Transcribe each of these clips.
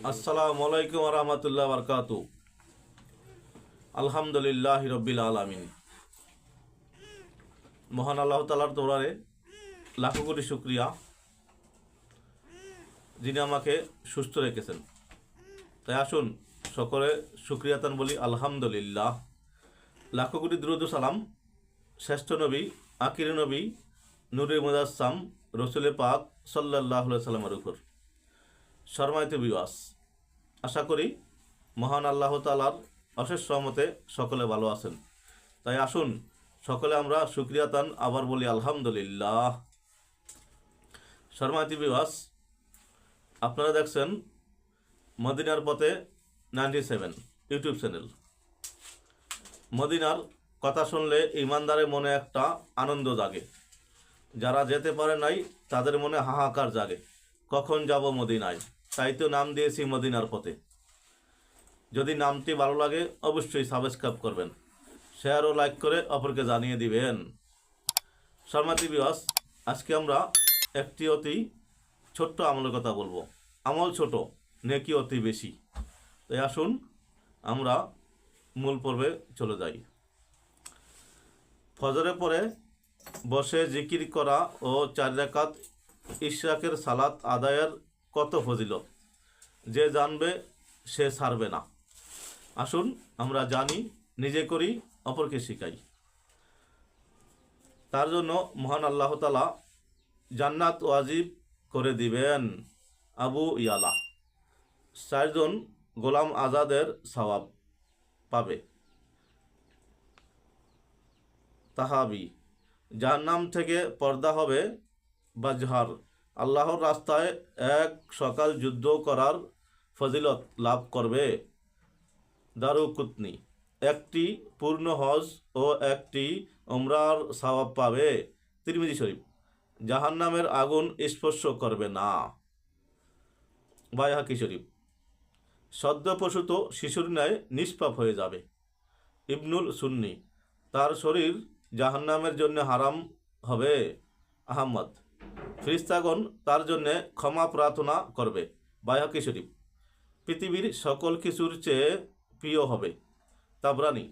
আসসালামু আলাইকুম ওয়া রাহমাতুল্লাহি ওয়া বারাকাতুহু। আলহামদুলিল্লাহি রাব্বিল আলামিন। মহান আল্লাহ তাআলার দরবারে লাখো কোটি শুকরিয়া, যিনি আমাকে সুস্থ রেখেছেন। তাই আসুন সকলে শুকরিয়াতান বলি আলহামদুলিল্লাহ। লাখো কোটি দুরূদ ও সালাম শ্রেষ্ঠ নবী, আখির নবী, নূরে মুজাসসাম রসুলে পাক সাল্লাল্লাহু আলাইহি সাল্লামের উপর। সম্মানিত বিওয়াস, আশা করি মহান আল্লাহ তাআলার অশেষ রহমতে সকলে ভালো আছেন। তাই আসুন সকলে আমরা শুকরিয়াতান আবার বলি আলহামদুলিল্লাহ। সম্মানিত বিওয়াস, আপনারা দেখছেন মদিনার পথে 97 ইউটিউব চ্যানেল। মদিনার কথা শুনলে ইমানদারের মনে একটা আনন্দ জাগে, যারা যেতে পারে নাই তাদের মনে হাহাকার জাগে, কখন যাব মদিনায়। তাই তো নাম দিয়েছি মদিনার পথে। যদি নামটি ভালো লাগে অবশ্যই সাবস্ক্রাইব করবেন, শেয়ার ও লাইক করে অপরকে জানিয়ে দিবেন। সম্মানিত বিওয়াস, আজকে আমরা একটি অতি ছোট্ট আমলের কথা বলবো। আমল ছোট, নেকি অতি বেশি। তাই আসুন আমরা মূল পর্বে চলে যাই। ফজরের পরে বসে জিকির করা ও 4 রাকাত ইশরাকের সালাত আদায়ের কত ফজিলত, যে জানবে সে ছাড়বে না। আসুন আমরা জানি, নিজে করি, অপরকে শিখাই। তার জন্য মহান আল্লাহ তাআলা জান্নাত ওয়াজিব করে দিবেন। আবু ইয়ালা 4 জন গোলাম আজাদের সওয়াব পাবে। তাহাবি জাহান্নাম থেকে পর্দা হবে বাজহার। আল্লাহর রাস্তায় এক সকাল যুদ্ধ করার ফজিলত লাভ করবে। দারুকুতনি একটি পূর্ণ হজ ও একটি উমরার সওয়াব পাবে। তিরমিজি শরীফ জাহান্নামের আগুন স্পর্শ করবে না। বাইহাকি শরীফ সদ্যপ্রসূত শিশুর ন্যায় নিষ্পাপ হয়ে যাবে। ইবনুল সুন্নি তার শরীর জাহান্নামের জন্য হারাম হবে। আহমদ ফেরেশতাগণ তার জন্য ক্ষমা প্রার্থনা করবে। বাইহাকি শরীফ পৃথিবীর সকল কিছুর চেয়ে প্রিয় হবে। তাবরানি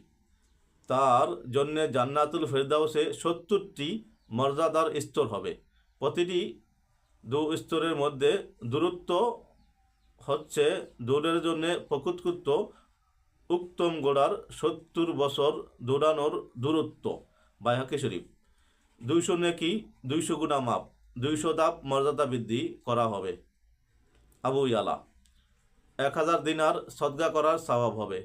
তার জন্য জান্নাতুল ফেরদাউসে 70টি মর্যাদার স্তর হবে। প্রতিটি 2 স্তরের মধ্যে দূরত্ব হচ্ছে দৌড়ের জন্য প্রকৃতকৃত উত্তম গোড়ার 70 বছর দৌড়ানোর দূরত্ব। বাইহাকি শরীফ 200 নেকি 200 গুণা মাপ, 200 ধাপ মর্যাদা বৃদ্ধি করা হবে। আবু ইয়ালা 1000 দিনার সদকা করার সওয়াব হবে।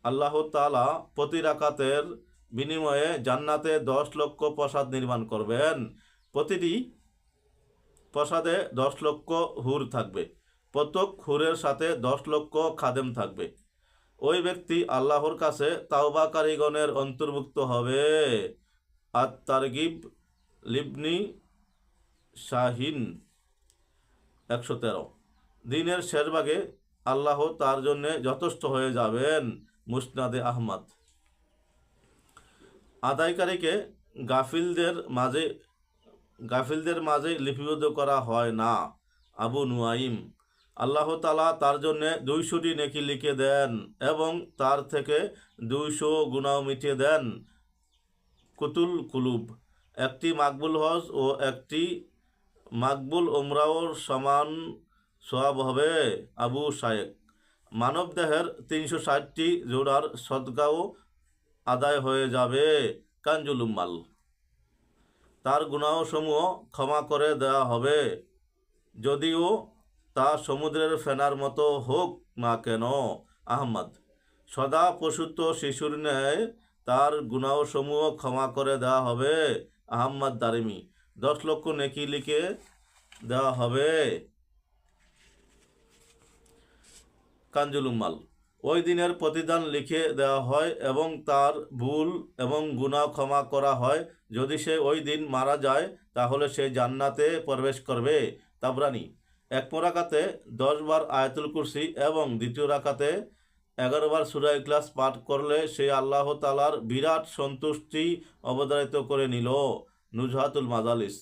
আল্লাহ তাআলা প্রতি রাকাতের বিনিময়ে জান্নাতে 10 লক্ষ প্রাসাদ নির্মাণ করবেন। প্রতিটি প্রাসাদে 10 লক্ষ হুর থাকবে। প্রত্যেক হুরের সাথে 10 লক্ষ খাদেম থাকবে। ওই ব্যক্তি আল্লাহর কাছে তাওবাকারীগণের অন্তর্ভুক্ত হবে। আত-তারগিব লিবনি শাহিন 113 দিনের শেষ ভাগে আল্লাহ তার জন্য যথেষ্ট হয়ে যাবেন। মুসনাদে আহমদ আদায়কারীকে গাফিলদের মাঝে লিপিবদ্ধ করা হয় না। আবু নুয়াইম আল্লাহ তাআলা তার জন্য 200টি নেকি লিখে দেন এবং তার থেকে 200 গুনাহ মিটিয়ে দেন। কুতুল কুলুব একটি মাকবুল হজ ও একটি মাকবুল উমরাওর সমান সওয়াব হবে। আবু শায়েক মানব দেহের 360টি জোড়ার সদকাও আদায় হয়ে যাবে। কানজুল উম্মাল তার গুনাহসমূহ ক্ষমা করে দেওয়া হবে, যদিও তা সমুদ্রের ফেনার মতো হোক না কেন। আহমদ সদা প্রসূত শিশুর ন্যায় তার গুনাহসমূহ ক্ষমা করে দেওয়া হবে। আহমদ দারিমি 10 লক্ষ নেকি লিখে দেওয়া হবে। কানজুল উম্মাল ওই দিনের প্রতিদান লিখে দেওয়া হয় এবং তার ভুল এবং গুনাহ ক্ষমা করা হয়। যদি সে ওই দিন মারা যায় তাহলে সে জান্নাতে প্রবেশ করবে। তাবরানি এক রাকাতে 10 বার আয়াতুল কুরসি এবং দ্বিতীয় রাকাতে 11 বার সূরা ইখলাস পাঠ করলে সে আল্লাহ তাআলার বিরাট সন্তুষ্টি অবধারিত করে নিল। নুজহাতুল মাজালিস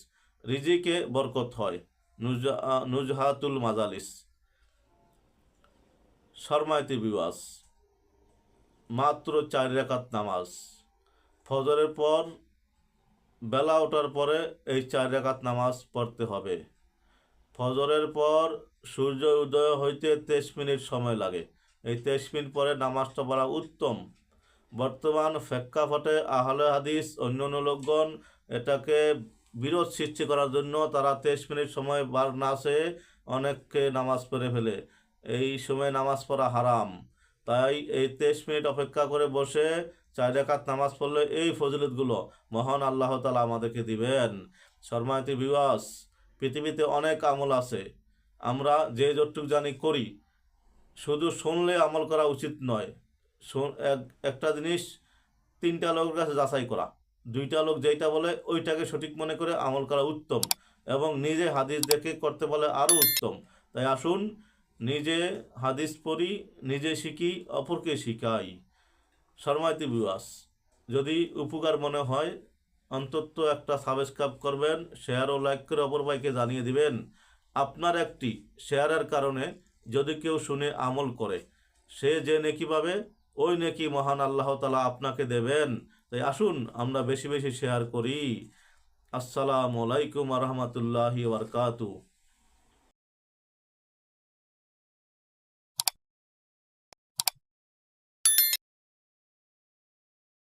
রিজিকে বরকত হয়। নুজহাতুল মাজালিস শর্মায়তি বিবাস মাত্র 4 রাকাত নামাজ, ফজরের পর বেলা ওঠার পরে এই 4 রাকাত নামাজ পড়তে হবে। ফজরের পর সূর্য উদয় হইতে 23 মিনিট সময় লাগে। এই 23 মিনিট পরে নামাজটা পড়া উত্তম। বর্তমান প্রেক্ষাপটে আহলে হাদিস অন্যান্য লোকগণ এটাকে বিরোধ সৃষ্টি করার জন্য তারা 23 মিনিট সময় বার না চেয়ে অনেককে নামাজ পড়ে ফেলে। এই সময় নামাজ পড়া হারাম। তাই এই 23 মিনিট অপেক্ষা করে বসে 4 রাকাত নামাজ পড়লে এই ফজিলতগুলো মহান আল্লাহ তাআলা আমাদেরকে দিবেন। সম্মানিত ভিউয়ার্স, পৃথিবীতে অনেক আমল আছে, আমরা যে যতটুকু জানি করি। শুধু শুনলে আমল করা উচিত নয়। একটা জিনিস 3টা লোকের কাছে যাচাই করা, 2টা লোক যেটা বলে ওইটাকে সঠিক মনে করে আমল করা উত্তম, এবং নিজে হাদিস দেখে করতে বলে আরও উত্তম। তাই আসুন নিজে হাদিস পড়ি, নিজে শিখি, অপরকে শিখাই। শর্মাইতি বিবাস, যদি উপকার মনে হয় অন্তত একটা সাবস্ক্রাইব করবেন, শেয়ার ও লাইক করে অপর ভাইকে জানিয়ে দিবেন। আপনার একটি শেয়ারের কারণে যদি কেউ শুনে আমল করে, সে যে নেকি পাবে ওই নেকি মহান আল্লাহ তাআলা আপনাকে দেবেন। তাই আসুন আমরা বেশি বেশি শেয়ার করি। আসসালামু আলাইকুম ওয়া রাহমাতুল্লাহি ওয়া বারাকাতুহু।